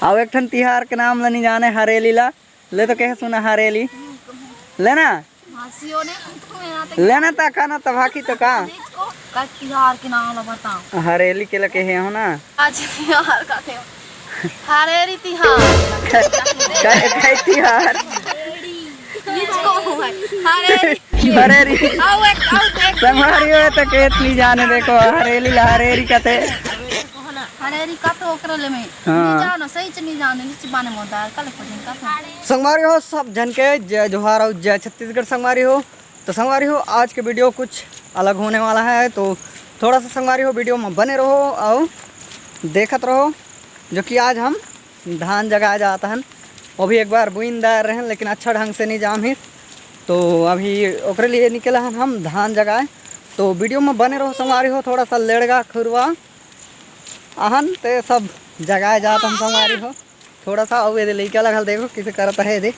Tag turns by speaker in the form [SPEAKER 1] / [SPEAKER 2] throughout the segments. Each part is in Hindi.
[SPEAKER 1] अब एक ठन तिहार के नाम नहीं जाने हरेली ला ले तो कहे सुना हरेली लेना लेना ता खाना तबाकी तो का
[SPEAKER 2] तिहार के नाम ला बताओ
[SPEAKER 1] हरेली के लगे है हो ना
[SPEAKER 2] आज तिहार का थे हरेली तिहार
[SPEAKER 1] काय तिहार हरेली संगवारी हो तो केतली जाने देखो हरेली ला हरेली का थे
[SPEAKER 2] हरेली का तो ओकरा ले में
[SPEAKER 1] हाँ।
[SPEAKER 2] जानो सही से नहीं जाने नीचे बाने मोदार कल को दिन का
[SPEAKER 1] संगवारी हो सब जन के जय जोहार और जय छत्तीसगढ़ संगवारी हो। तो संगवारी हो आज के वीडियो कुछ अलग होने वाला है तो थोड़ा सा संगवारी हो वीडियो में बने रहो और देखत रहो। जो कि आज हम धान जगाया जाता है वो भी एक बार बुईनदार रहें लेकिन अच्छा ढंग से नहीं जाम ही तो अभी ओकरे लिए निकला है हम धान जगाए। तो वीडियो में बने रहो संगवारी हो थोड़ा सा लेड़गा खुरवा आहन ते सब जगाया जाता हम संगवारी हो थोड़ा सा अवे दे लेके लगल देखो किसे करता है दे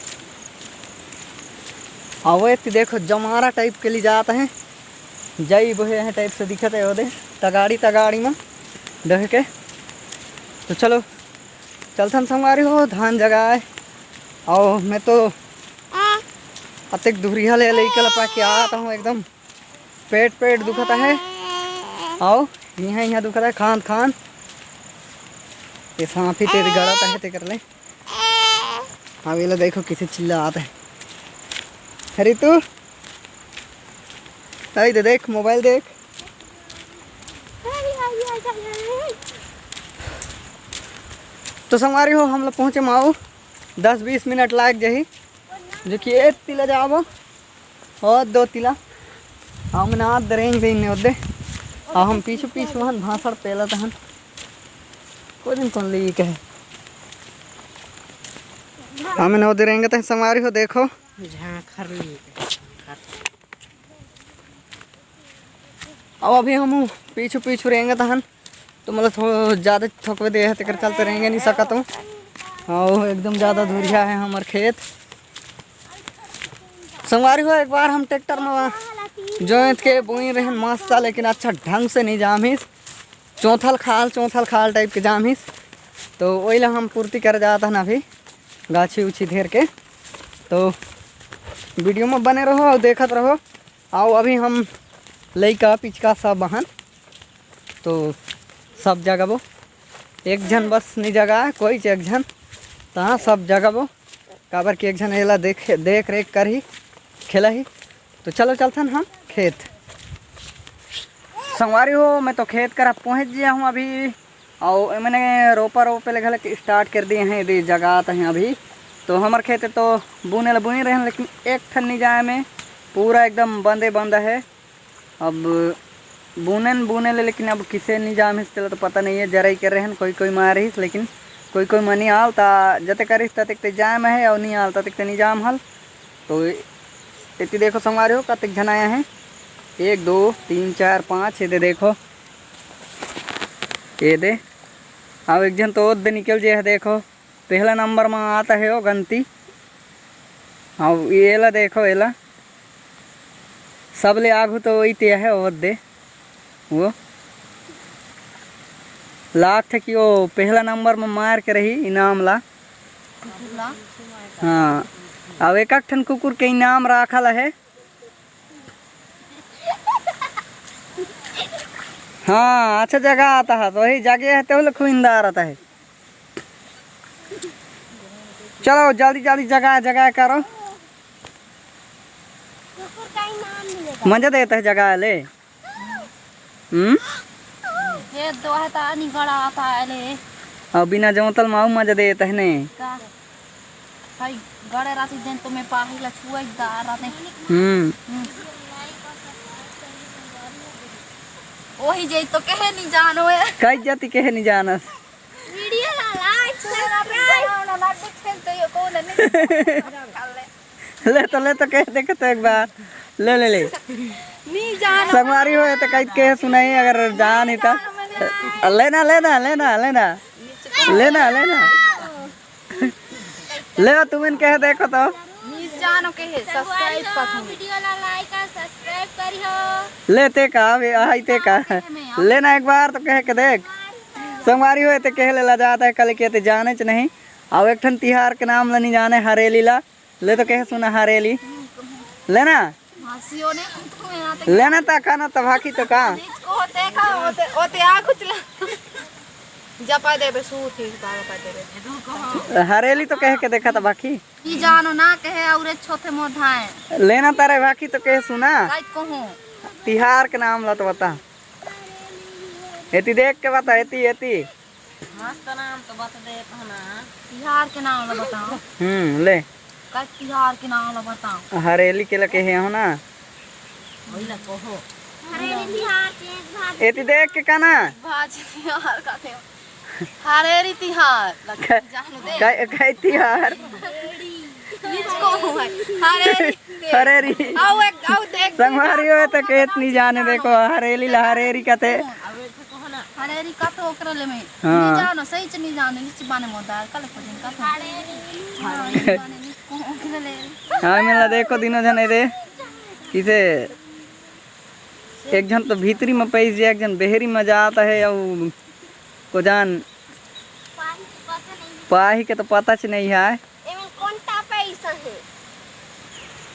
[SPEAKER 1] अवे देखो जमारा टाइप के लिए जाता है जई बोहे है टाइप से दिखत है ओदे तगाड़ी में डह के। तो चलो चलते हम संगवारी हो धान जगाए और मैं तो अतिक दूरिया ले लेके लपा के आता हूँ एकदम पेट दुखता है आओ यहाँ दुखता है खान ये सांप ही तेरे गड़ाता है ते कर ले हाँ वेला देखो किसी चिल्ला आता है हरी तू आई दे देख मोबाइल देख तो संगवारी हो हम लोग पहुँचे माओ 10-20 मिनट लाग जाही जो कि एक तिला जाओ और 2 तिला हम ना दरेंगे देने उदे और हम पीछे वहाँ भाषण पेला तहन कोई दिन कौन ली कहे हमें न दे रहेंगे तो संगवारी हो देखो अब अभी हम पीछू रहेंगे तहन तो मतलब थोड़ा ज़्यादा थकवे दे है कर चलते रहेंगे नहीं सका तो और एकदम ज़्यादा दूरिया है हमारे खेत संगवारी हो एक बार हम ट्रैक्टर में जोत के बोई रहे मस्त था लेकिन अच्छा ढंग से नहीं जाम ही चौथल खाल टाइप के जाम ही तो वही ला हम पूर्ति कर जाता है ना अभी गाछी उछी घेर के। तो वीडियो में बने रहो और देखत रहो आओ अभी हम लइका पिचका सब बहन तो सब जगह एक जन बस नहीं जगह कोई एक जन तहाँ सब जगह काबर कि एक जन एला देख रेख कर ही खेला ही। तो चलो चलथन हम खेत संगवारी हो मैं तो खेत कर पहुँच गया हूँ अभी और मैंने रोपे लगे स्टार्ट कर दिए हैं यदि जगह हैं अभी। तो हमारे खेत तो बुने रहे हैं लेकिन एक ठन नहीं जाए में पूरा एकदम बंद है। अब बुने ले लेकिन अब किसे नहीं जाम हिस तो पता नहीं है जरा ही कर रहे हैं कोई मारिस लेकिन कोई मनी आल ता जते करिस तक जाए में है और नहीं आल तक नहीं जाम हल। तो इतनी देखो संगवारी हो कतक जन आया है 1 2 3 4 5 ये दे देखो ये दे अब एक जन तो दे निकल जाए है देखो पहला नंबर में आता है वो गंती अब ये ला देखो ये ला सब ले आगू तो वही ते है वो दे वो लाख थे कि वो पहला नंबर में मार के रही इनाम ला हाँ अब एक ठन कुकुर के इनाम राखल है। हाँ अच्छा जगह आता है तो वही जगह है तो खुइंदार आता है। चलो जल्दी जगह करो मजा देता है जगह ले
[SPEAKER 2] ये दो है ता नहीं गड़ा आता है ले
[SPEAKER 1] और बिना जोतल माऊ मजा देता है ने
[SPEAKER 2] भाई गड़े राती दिन तो मैं पाही ला छुआ दार राते वही जे तो कहे नहीं जानो है
[SPEAKER 1] कई जाति कहे नहीं जाना
[SPEAKER 2] वीडियो ला लाइक सब्सक्राइब ना नोटिफिकेशन तो यो को
[SPEAKER 1] ले तो कह देखे तो एक बार ले
[SPEAKER 2] नहीं जानो
[SPEAKER 1] संगवारी हो तो कई कहे सुनाई अगर जान ही था लेना ले तुम कह देखो तो
[SPEAKER 2] जानो के सब्सक्राइब कर वीडियो ला लाइक और सब्सक्राइब करियो
[SPEAKER 1] लेते का आई ते का लेना एक बार तो कह के देख संगवारी हुए तो कह ले ला जाता है कल कहते जाने च नहीं। और एक ठन तिहार के नाम ला नहीं जाने हरेली ला ले तो कहे सुना हरेली लेना
[SPEAKER 2] हंसियो ने तुम्हें यहाँ तक
[SPEAKER 1] लेना ता खाना तबाकी तो का
[SPEAKER 2] को होते का होते आ कुछ ला जपा दे बे सूत ही बाबा पा दे
[SPEAKER 1] हरेली तो कह के देखा तबाकी
[SPEAKER 2] ई जानो ना कहे और छोटे मोढ़ाए
[SPEAKER 1] लेना तारे बाकी तो कहे सुना
[SPEAKER 2] काई कहूं
[SPEAKER 1] तिहार के नाम ला तो बता एती देख के बता एती एती
[SPEAKER 2] मस्त नाम तो बता दे कहना तिहार के नाम ला बताओ
[SPEAKER 1] ले
[SPEAKER 2] का तिहार के नाम ला बताओ
[SPEAKER 1] हरेली के लगे है हो ना
[SPEAKER 2] ओइला कहो
[SPEAKER 3] हरेली तिहार के एक भाग
[SPEAKER 1] एती देख के कहना
[SPEAKER 2] भाज तिहार का थे हरेली तिहार जानो दे
[SPEAKER 1] काय तिहार
[SPEAKER 2] नीच को है हरेली
[SPEAKER 1] हरेरी
[SPEAKER 2] आओ देख
[SPEAKER 1] संगवारी हो तो कहत नहीं जाने देखो हरेली ला हरेरी कहते
[SPEAKER 2] हरेरी का तो ओकरा ले में
[SPEAKER 1] हाँ।
[SPEAKER 2] नहीं जानो सही च नहीं जानो नीच बाने मोदार कल पजन का तो हरेरी बाने नीच को ओकरा ले
[SPEAKER 1] हाँ मिला देखो दिनों जने दे किसे एक जन तो भीतरी में पैस जाए एक जन बेहरी में जाता है और को जान
[SPEAKER 3] पानी पता नहीं
[SPEAKER 1] पाही के तो पता च नहीं है
[SPEAKER 3] एमन कौन टा पैसा है।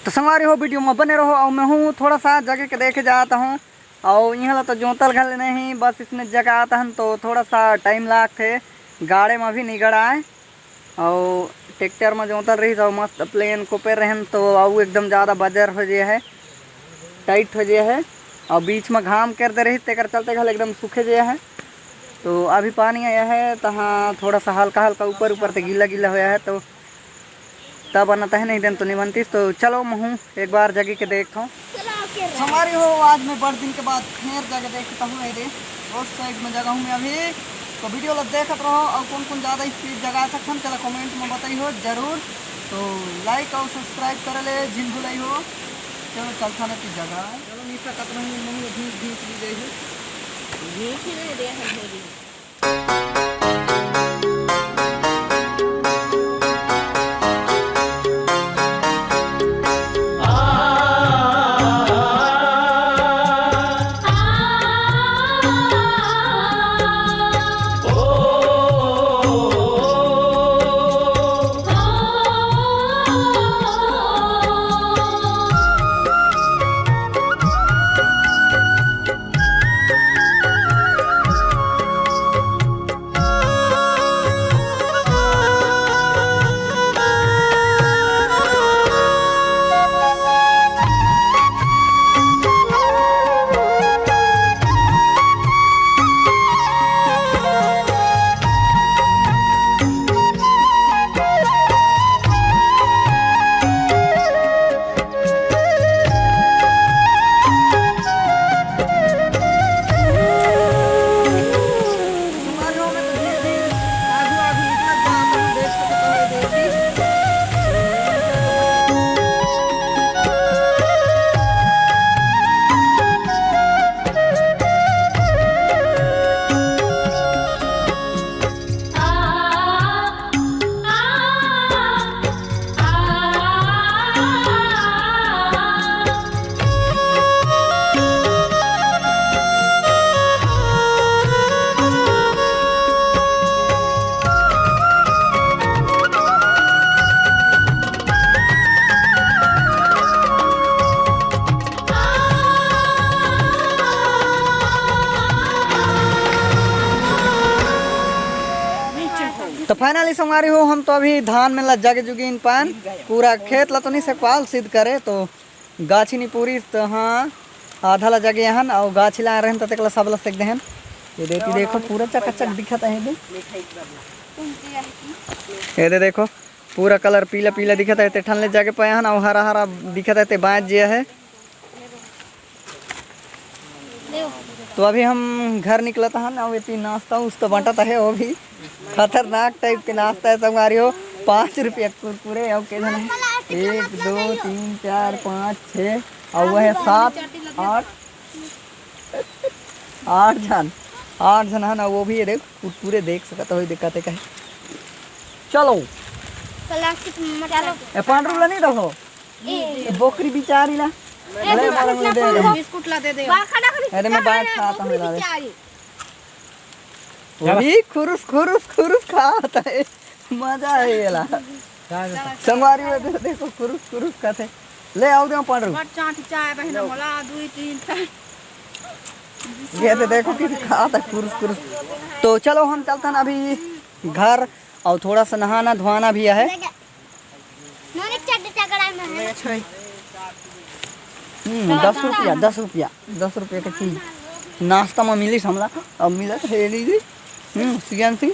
[SPEAKER 1] तो संगवारी हो वीडियो में बने रहो और मैं हूँ थोड़ा सा जगह के देखे जाता हूँ और यहाँ तो जोतल घल नहीं बस इसने जगह आता है तो थोड़ा सा टाइम लागते गाड़े में भी निगड़ आए और ट्रैक्टर में जोतल रही तो मस्त प्लेन कोपेर रहन तो आऊ एकदम ज़्यादा बजर हो जाए है टाइट हो जाए है और बीच में घाम करते रही तेकर चलते घल एकदम सूखे जाए है। तो अभी पानी आया है तो हाँ थोड़ा सा हल्का हल्का ऊपर ऊपर से गीला गीला होया है तो तब बनता है नहीं दिन तो नहीं बनती। तो चलो मैं हूँ एक बार जगह के देखता हूँ हमारी हो आज मैं बड़े दिन के बाद फिर जगह देखता हूँ ये रोड साइड में जगह हूँ मैं अभी तो वीडियो लग देखते रहो और कौन कौन ज़्यादा स्पीड जगह सकते हैं चलो कमेंट में बताई हो जरूर। तो लाइक और सब्सक्राइब कर ले जिन भुलाई हो चलो चलता नहीं जगह चलो नीचा कतना नहीं घींच घींच ली जाए
[SPEAKER 2] नीच ले दे हरेरी
[SPEAKER 1] तो फाइनली संगवारी हो हम तो अभी धान में लग जाके जुगी इन पान पूरा खेत ला तो नहीं सकवाल सिद्ध करे तो गाछी नहीं पूरी तो हाँ आधा ला जगे हन और गाछी ला रहन तक ला सब ला सेक देहन ये देती देखो पूरा चकाचक दिखत है ये दे देखो पूरा कलर पीला पीला दिखत है ठन ले जाके पाए हन और हरा हरा दिखत है ते बाँच जे है। तो अभी हम घर निकला था ना ये नाश्ता उस तो बंटा है वो भी खतरनाक टाइप के नाश्ता है संगवारी हो 5 रुपये कुरकुरे और के जन है 1 2 3 4 5 6 और वह है 7 8 8 जन है ना वो भी देख कुरकुरे देख सकता हो दिक्कत है कहीं चलो
[SPEAKER 3] प्लास्टिक में चलो
[SPEAKER 1] 5 रुपये नहीं रहो बोकरी बिचारी ला
[SPEAKER 2] बिस्कुट ला दे दे
[SPEAKER 1] अरे मैं बात खाता हूँ वही खुरुस खुरुस खुरुस खाता है, मजा आएला। संगवारी में देखो खुरुस खुरुस खाते। ले आओ दे पड़
[SPEAKER 2] बट चाटी चाय बहिना मला 2 3
[SPEAKER 1] ये तो देखो कि खाता खुरुस खुरुस। तो चलो हम चलते हैं अभी घर, और थोड़ा सा नहाना धोना भी है।
[SPEAKER 3] नोनिक चड्डी चकड़ा में है
[SPEAKER 1] 10 रुपया 10 रुपया 10 रुपये का चीज नाश्ता में मिली हमला। अब मिला है लीजिए सीएन सी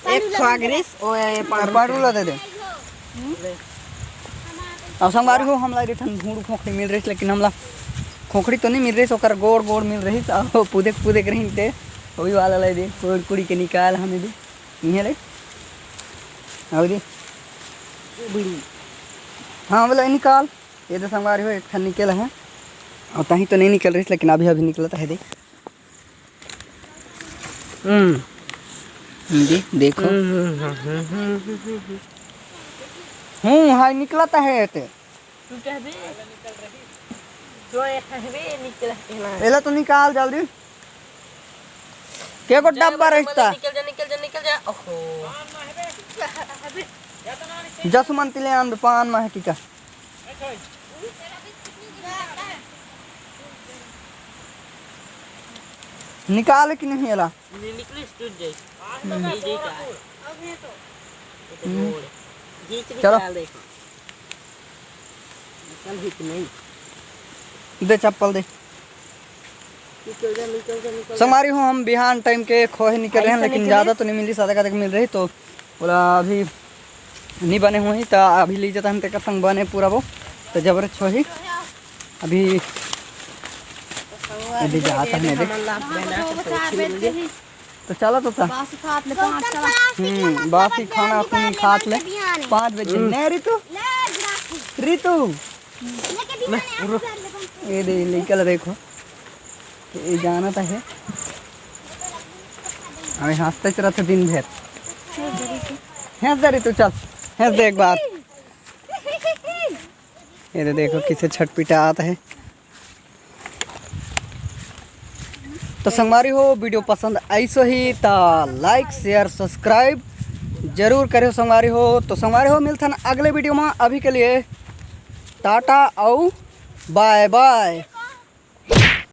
[SPEAKER 2] एक स्वागरिस ओए
[SPEAKER 1] पाड़ूला दे दे। अब संगवारी हो हमला रिटर्न ढूंढ खोखड़ी मिल रही, लेकिन हमला खोखड़ी तो नहीं मिल रही, ओकर गोड़ गोड़ मिल रही। तो पूदे पूदे के रही थे वही वाला ले दे, कोई कुड़ी के निकाल हमें भी नहीं ले और दी हाँ बोला निकाल। ये तो संगवारी हो एक ठन निकल है, और तहीं तो नहीं निकल रही, लेकिन अभी अभी निकला है देख। जी देखो हाय निकला है ते एला तो निकाल जल्दी। के को डब्बा रहता
[SPEAKER 2] निकल जा ओहो
[SPEAKER 1] जसमंती ले आन पान में की का निकाल कि नहीं एला चलो दे चप्पल दे। समारी हो हम बिहान टाइम के खोहे निकल रहे हैं, लेकिन ज़्यादा तो नहीं मिली, सादा का मिल रही। तो बोला अभी नहीं बने हुए ही तो अभी ली जाता हम तेकर संग बने पूरा वो तो जबरत छो ही अभी अभी जाता है तो चला तो था बासी खाना अपनी खात ले 5 बजे नहीं रितु रितु ये दे निकल देखो ये जाना था है अभी हंसते चला था दिन भर हंस दे रितु चल हंस दे एक बार ये तो देखो किसे छटपिटा आता है। तो संगवारी हो वीडियो पसंद ऐसा ही तो लाइक शेयर सब्सक्राइब जरूर करो संगवारी हो। तो संगवारी हो मिलता है अगले वीडियो में, अभी के लिए टाटा और बाय बाय।